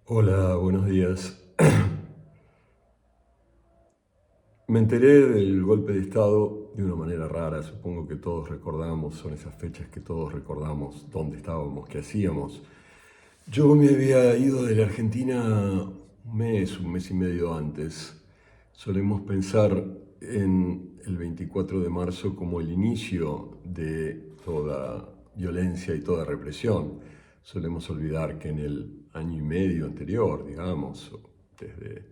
Hola, buenos días. Me enteré del golpe de Estado de una manera rara, supongo que todos recordamos, son esas fechas que todos recordamos, dónde estábamos, qué hacíamos. Yo me había ido de la Argentina un mes y medio antes. Solemos pensar en el 24 de marzo como el inicio de toda violencia y toda represión. Solemos olvidar que en el año y medio anterior, digamos, desde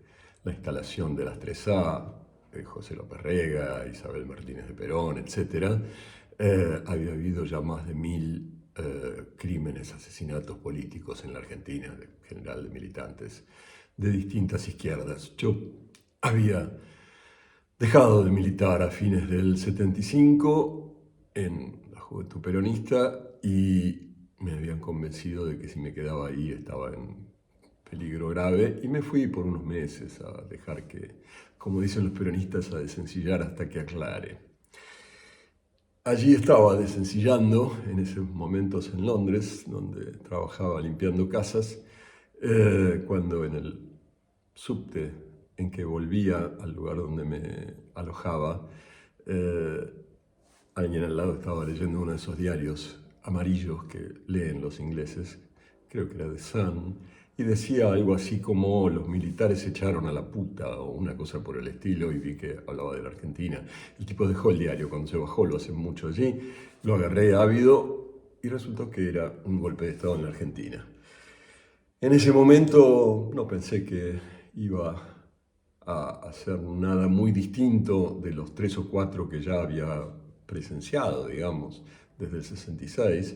la instalación de las 3A, de José López Rega, Isabel Martínez de Perón, etc., había habido ya más de 1000 crímenes, asesinatos políticos en la Argentina, en general de militantes de distintas izquierdas. Yo había dejado de militar a fines del 75 en la Juventud Peronista y me habían convencido de que si me quedaba ahí estaba en peligro grave y me fui por unos meses a dejar que, como dicen los peronistas, a desencillar hasta que aclare. Allí estaba desencillando en esos momentos en Londres, donde trabajaba limpiando casas, cuando en el subte en que volvía al lugar donde me alojaba, eh, alguien al lado estaba leyendo uno de esos diarios amarillos que leen los ingleses, creo que era The Sun, y decía algo así como los militares echaron a la puta o una cosa por el estilo, y vi que hablaba de la Argentina. El tipo dejó el diario cuando se bajó, lo hace mucho allí, lo agarré ávido y resultó que era un golpe de Estado en la Argentina. En ese momento no pensé que iba a hacer nada muy distinto de los 3 o 4 que ya había presenciado, digamos, desde el 66.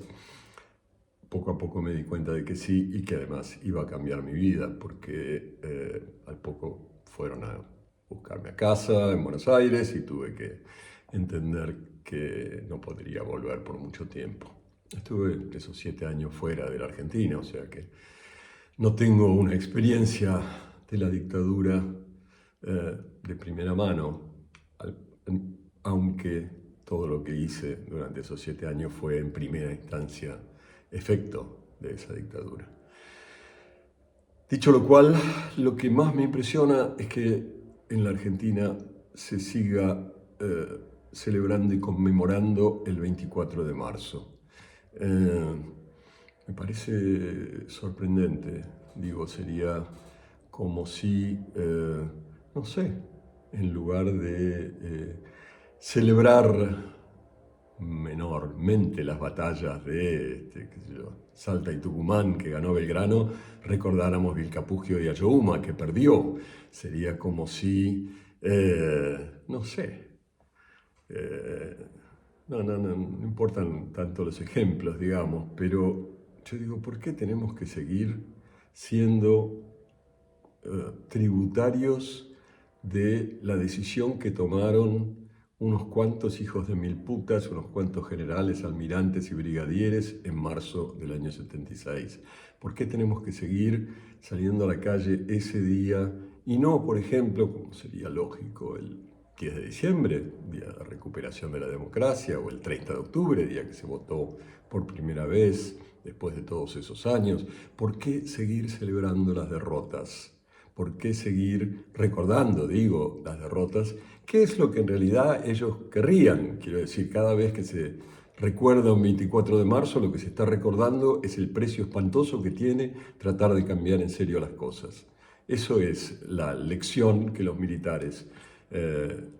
Poco a poco me di cuenta de que sí y que además iba a cambiar mi vida, porque al poco fueron a buscarme a casa en Buenos Aires y tuve que entender que no podría volver por mucho tiempo. Estuve esos 7 años fuera de la Argentina, o sea que no tengo una experiencia de la dictadura de primera mano, al- aunque todo lo que hice durante esos 7 años fue en primera instancia efecto de esa dictadura. Dicho lo cual, lo que más me impresiona es que en la Argentina se siga celebrando y conmemorando el 24 de marzo. Eh, Me parece sorprendente, digo, sería como si, no sé, en lugar de celebrar menormente las batallas de qué sé yo, Salta y Tucumán que ganó Belgrano, recordáramos Vilcapugio y Ayohuma que perdió. Sería como si, no sé, eh, no importan tanto los ejemplos, digamos, pero yo digo, ¿por qué tenemos que seguir siendo tributarios de la decisión que tomaron unos cuantos hijos de mil putas, unos cuantos generales, almirantes y brigadieres en marzo del año 76? ¿Por qué tenemos que seguir saliendo a la calle ese día y no, por ejemplo, como sería lógico, el 10 de diciembre, día de recuperación de la democracia, o el 30 de octubre, día que se votó por primera vez después de todos esos años? ¿Por qué seguir celebrando las derrotas? ¿Por qué seguir recordando, digo, las derrotas? ¿Qué es lo que en realidad ellos querrían? Quiero decir, cada vez que se recuerda un 24 de marzo, lo que se está recordando es el precio espantoso que tiene tratar de cambiar en serio las cosas. Eso es la lección que los militares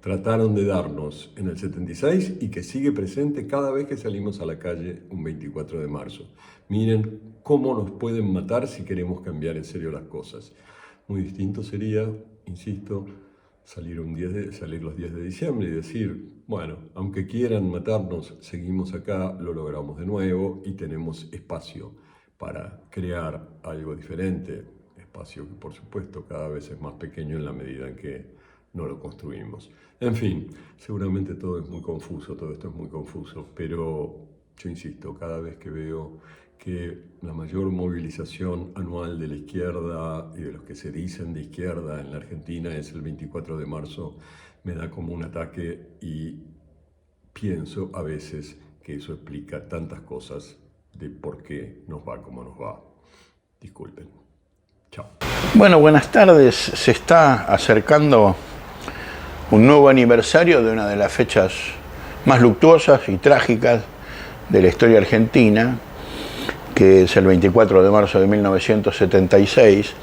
trataron de darnos en el 76 y que sigue presente cada vez que salimos a la calle un 24 de marzo. Miren cómo nos pueden matar si queremos cambiar en serio las cosas. Muy distinto sería, insisto, salir los 10 de diciembre y decir, bueno, aunque quieran matarnos, seguimos acá, lo logramos de nuevo y tenemos espacio para crear algo diferente, espacio que por supuesto cada vez es más pequeño en la medida en que no lo construimos. En fin, seguramente todo es muy confuso, todo esto es muy confuso, pero yo insisto, cada vez que veo que la mayor movilización anual de la izquierda y de los que se dicen de izquierda en la Argentina es el 24 de marzo, me da como un ataque y pienso a veces que eso explica tantas cosas de por qué nos va como nos va. Disculpen. Chao. Bueno, buenas tardes. Se está acercando un nuevo aniversario de una de las fechas más luctuosas y trágicas de la historia argentina, que es el 24 de marzo de 1976.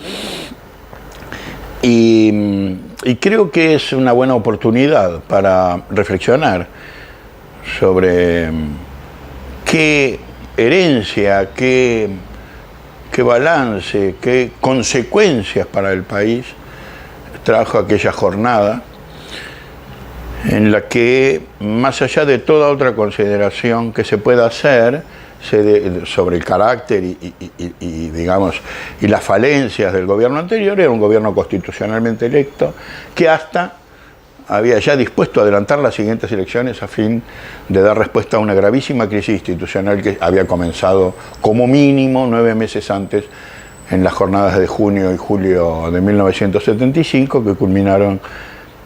Y creo que es una buena oportunidad para reflexionar sobre qué herencia, qué balance, qué consecuencias para el país trajo aquella jornada en la que, más allá de toda otra consideración que se pueda hacer sobre el carácter digamos, y las falencias del gobierno anterior, era un gobierno constitucionalmente electo que hasta había ya dispuesto a adelantar las siguientes elecciones a fin de dar respuesta a una gravísima crisis institucional que había comenzado como mínimo 9 meses antes, en las jornadas de junio y julio de 1975, que culminaron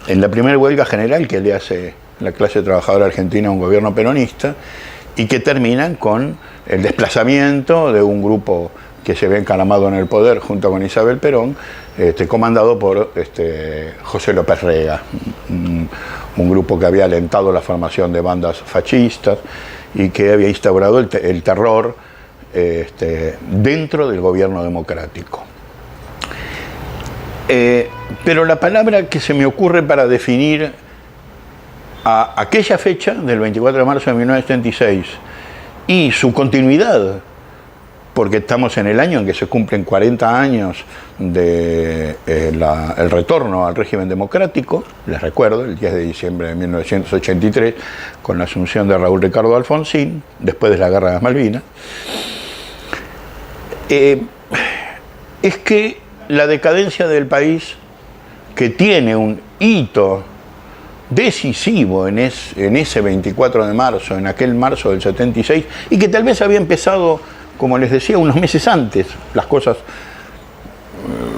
en la primera huelga general que le hace la clase trabajadora argentina a un gobierno peronista, y que terminan con el desplazamiento de un grupo que se ve encaramado en el poder junto con Isabel Perón, comandado por José López Rega, un grupo que había alentado la formación de bandas fascistas y que había instaurado el terror dentro del gobierno democrático. Pero la palabra que se me ocurre para definir a aquella fecha del 24 de marzo de 1976 y su continuidad, porque estamos en el año en que se cumplen 40 años del retorno al régimen democrático, les recuerdo, el 10 de diciembre de 1983, con la asunción de Raúl Ricardo Alfonsín, después de la Guerra de las Malvinas, es que la decadencia del país, que tiene un hito decisivo en ese 24 de marzo, en aquel marzo del 76, y que tal vez había empezado, como les decía, unos meses antes. Las cosas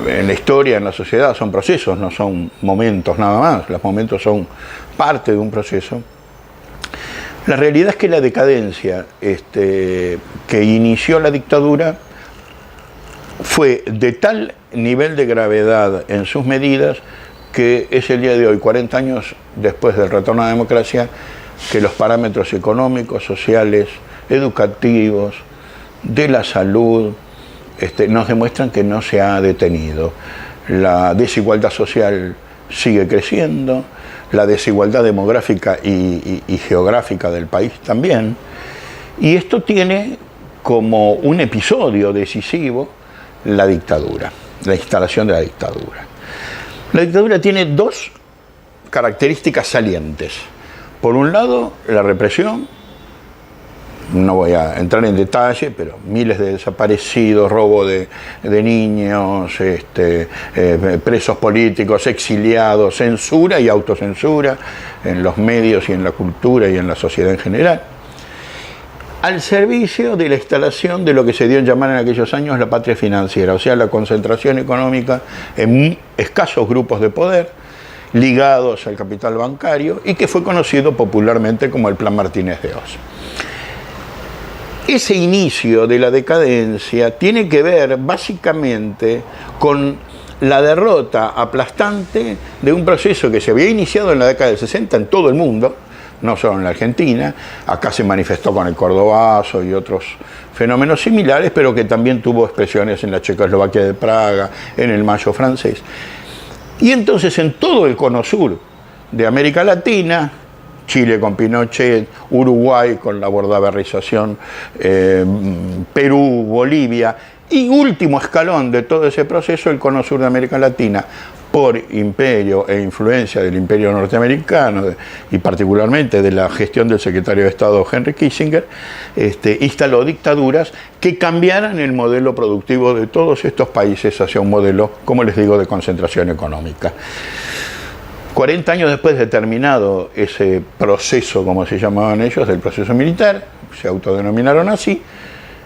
en la historia, en la sociedad, son procesos, no son momentos nada más. Los momentos son parte de un proceso. La realidad es que la decadencia que inició la dictadura fue de tal nivel de gravedad en sus medidas que es el día de hoy, 40 años después del retorno a la democracia, que los parámetros económicos, sociales, educativos, de la salud, nos demuestran que no se ha detenido. La desigualdad social sigue creciendo, la desigualdad demográfica y geográfica del país también, y esto tiene como un episodio decisivo la dictadura, la instalación de la dictadura. La dictadura tiene dos características salientes. Por un lado, la represión, no voy a entrar en detalle, pero miles de desaparecidos, robo de niños, presos políticos, exiliados, censura y autocensura en los medios y en la cultura y en la sociedad en general, al servicio de la instalación de lo que se dio en llamar en aquellos años la patria financiera, o sea, la concentración económica en escasos grupos de poder ligados al capital bancario, y que fue conocido popularmente como el Plan Martínez de Oz. Ese inicio de la decadencia tiene que ver básicamente con la derrota aplastante de un proceso que se había iniciado en la década del 60 en todo el mundo, no solo en la Argentina. Acá se manifestó con el Cordobazo y otros fenómenos similares, pero que también tuvo expresiones en la Checoslovaquia de Praga, en el Mayo francés. Y entonces en todo el cono sur de América Latina, Chile con Pinochet, Uruguay con la bordaverización, Perú, Bolivia, y último escalón de todo ese proceso, el cono sur de América Latina, por imperio e influencia del imperio norteamericano y particularmente de la gestión del secretario de Estado Henry Kissinger, instaló dictaduras que cambiaran el modelo productivo de todos estos países hacia un modelo, como les digo, de concentración económica. 40 años después de terminado ese proceso, como se llamaban ellos, del proceso militar, se autodenominaron así,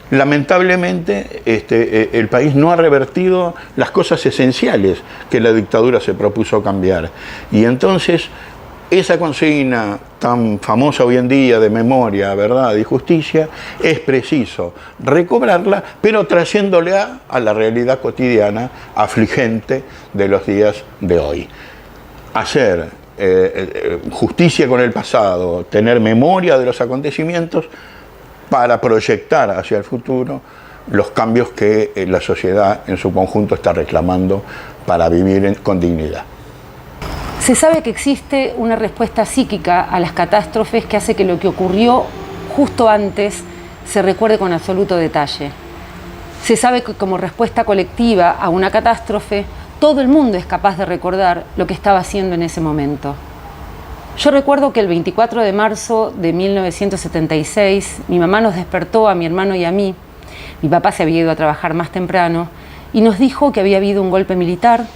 lamentablemente el país no ha revertido las cosas esenciales que la dictadura se propuso cambiar. Y entonces esa consigna tan famosa hoy en día de memoria, verdad y justicia, es preciso recobrarla, pero trayéndola a la realidad cotidiana afligente de los días de hoy. Hacer justicia con el pasado, tener memoria de los acontecimientos para proyectar hacia el futuro los cambios que la sociedad en su conjunto está reclamando para vivir con dignidad. Se sabe que existe una respuesta psíquica a las catástrofes que hace que lo que ocurrió justo antes se recuerde con absoluto detalle. Se sabe que como respuesta colectiva a una catástrofe, todo el mundo es capaz de recordar lo que estaba haciendo en ese momento. Yo recuerdo que el 24 de marzo de 1976, mi mamá nos despertó a mi hermano y a mí. Mi papá se había ido a trabajar más temprano y nos dijo que había habido un golpe militar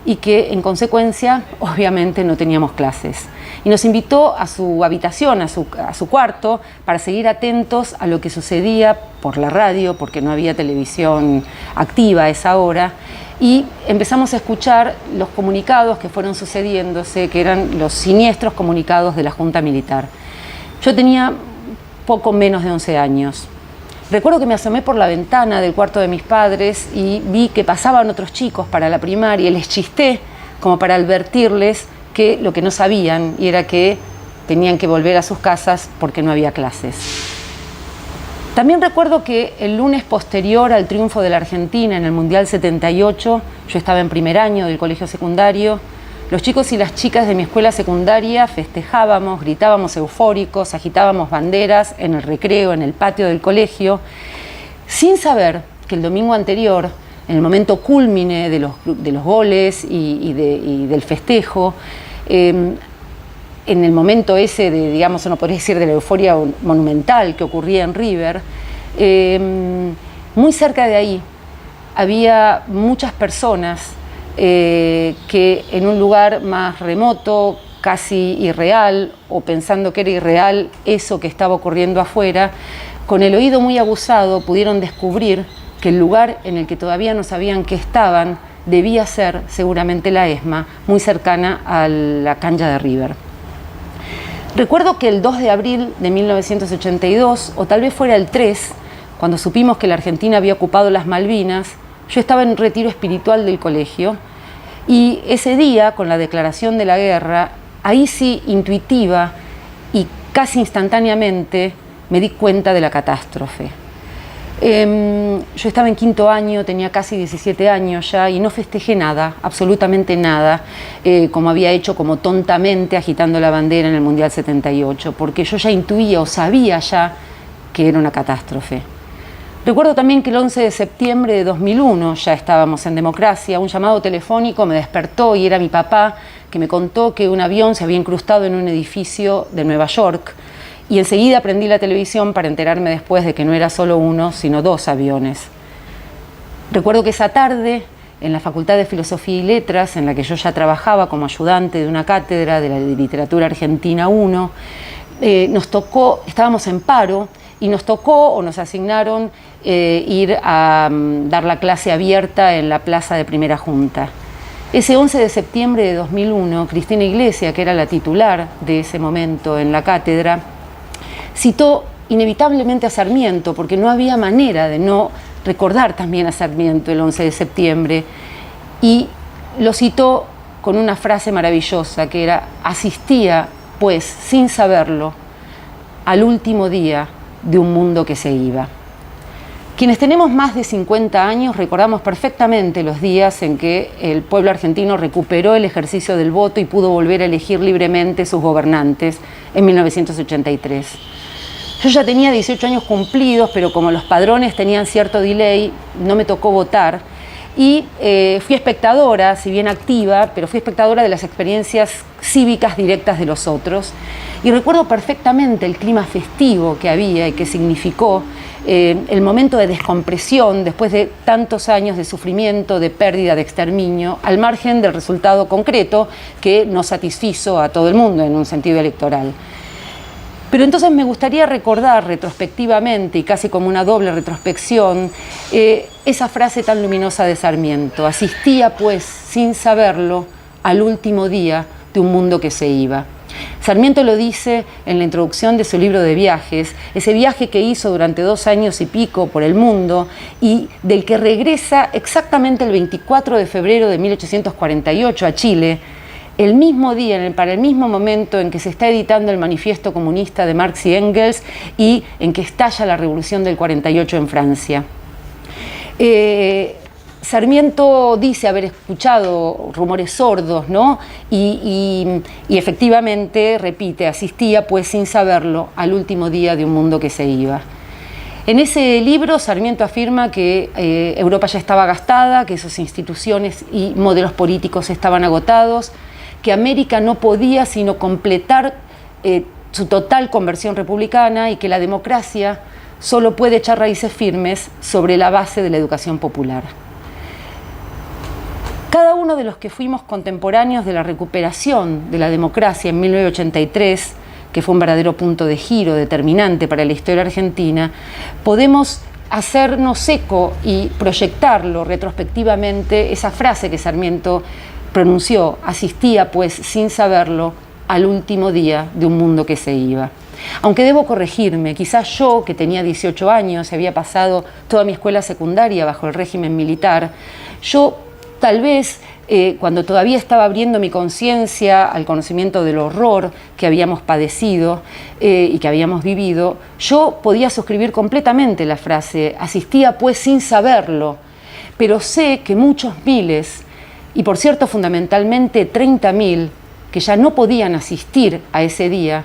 y que en consecuencia obviamente no teníamos clases. Y nos invitó a su habitación, a su cuarto, para seguir atentos a lo que sucedía por la radio, porque no había televisión activa a esa hora, y empezamos a escuchar los comunicados que fueron sucediéndose, que eran los siniestros comunicados de la Junta Militar. Yo tenía poco menos de 11 años. Recuerdo que me asomé por la ventana del cuarto de mis padres y vi que pasaban otros chicos para la primaria y les chisté como para advertirles que lo que no sabían y era que tenían que volver a sus casas porque no había clases. También recuerdo que el lunes posterior al triunfo de la Argentina en el Mundial 78, yo estaba en primer año del colegio secundario, los chicos y las chicas de mi escuela secundaria festejábamos, gritábamos eufóricos, agitábamos banderas en el recreo, en el patio del colegio, sin saber que el domingo anterior, en el momento cúlmine de los goles y del festejo, en el momento ese de, digamos, uno podría decir, de la euforia monumental que ocurría en River, muy cerca de ahí había muchas personas que en un lugar más remoto, casi irreal, o pensando que era irreal eso que estaba ocurriendo afuera, con el oído muy aguzado pudieron descubrir que el lugar en el que todavía no sabían que estaban debía ser seguramente la ESMA, muy cercana a la cancha de River. Recuerdo que el 2 de abril de 1982, o tal vez fuera el 3, cuando supimos que la Argentina había ocupado las Malvinas, yo estaba en retiro espiritual del colegio y ese día, con la declaración de la guerra, ahí sí, intuitiva y casi instantáneamente, me di cuenta de la catástrofe. Yo estaba en quinto año, tenía casi 17 años ya y no festejé nada, absolutamente nada, como había hecho como tontamente agitando la bandera en el Mundial 78, porque yo ya intuía o sabía ya que era una catástrofe. Recuerdo también que el 11 de septiembre de 2001, ya estábamos en democracia, un llamado telefónico me despertó y era mi papá que me contó que un avión se había incrustado en un edificio de Nueva York y enseguida prendí la televisión para enterarme después de que no era solo uno, sino 2 aviones. Recuerdo que esa tarde, en la Facultad de Filosofía y Letras, en la que yo ya trabajaba como ayudante de una cátedra de la Literatura Argentina 1, nos tocó, estábamos en paro, y nos tocó o nos asignaron ir a dar la clase abierta en la plaza de Primera Junta. Ese 11 de septiembre de 2001, Cristina Iglesia, que era la titular de ese momento en la cátedra, citó inevitablemente a Sarmiento, porque no había manera de no recordar también a Sarmiento el 11 de septiembre, y lo citó con una frase maravillosa que era: asistía, pues, sin saberlo, al último día de un mundo que se iba. Quienes tenemos más de 50 años recordamos perfectamente los días en que el pueblo argentino recuperó el ejercicio del voto y pudo volver a elegir libremente sus gobernantes en 1983. Yo ya tenía 18 años cumplidos, pero como los padrones tenían cierto delay, no me tocó votar y fui espectadora, si bien activa, pero fui espectadora de las experiencias cívicas directas de los otros. Y recuerdo perfectamente el clima festivo que había y que significó el momento de descompresión después de tantos años de sufrimiento, de pérdida, de exterminio, al margen del resultado concreto que no satisfizo a todo el mundo en un sentido electoral. Pero entonces me gustaría recordar retrospectivamente y casi como una doble retrospección esa frase tan luminosa de Sarmiento: asistía pues sin saberlo al último día de un mundo que se iba. Sarmiento lo dice en la introducción de su libro de viajes, ese viaje que hizo durante 2 años y pico por el mundo y del que regresa exactamente el 24 de febrero de 1848 a Chile, el mismo día, para el mismo momento en que se está editando el manifiesto comunista de Marx y Engels y en que estalla la revolución del 48 en Francia. Sarmiento dice haber escuchado rumores sordos, ¿no? Y efectivamente, repite, asistía, pues sin saberlo, al último día de un mundo que se iba. En ese libro, Sarmiento afirma que Europa ya estaba gastada, que sus instituciones y modelos políticos estaban agotados, que América no podía sino completar su total conversión republicana y que la democracia solo puede echar raíces firmes sobre la base de la educación popular. Cada uno de los que fuimos contemporáneos de la recuperación de la democracia en 1983, que fue un verdadero punto de giro determinante para la historia argentina, podemos hacernos eco y proyectarlo retrospectivamente, esa frase que Sarmiento pronunció, asistía pues sin saberlo al último día de un mundo que se iba. Aunque debo corregirme, quizás yo, que tenía 18 años y había pasado toda mi escuela secundaria bajo el régimen militar, yo tal vez, cuando todavía estaba abriendo mi conciencia al conocimiento del horror que habíamos padecido y que habíamos vivido, yo podía suscribir completamente la frase, asistía pues sin saberlo, pero sé que muchos miles, y por cierto fundamentalmente 30.000, que ya no podían asistir a ese día,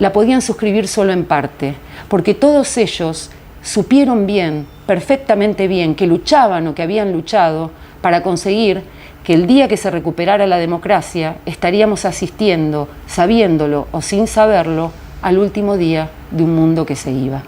la podían suscribir solo en parte, porque todos ellos supieron bien, perfectamente bien, que luchaban o que habían luchado para conseguir que el día que se recuperara la democracia estaríamos asistiendo, sabiéndolo o sin saberlo, al último día de un mundo que se iba.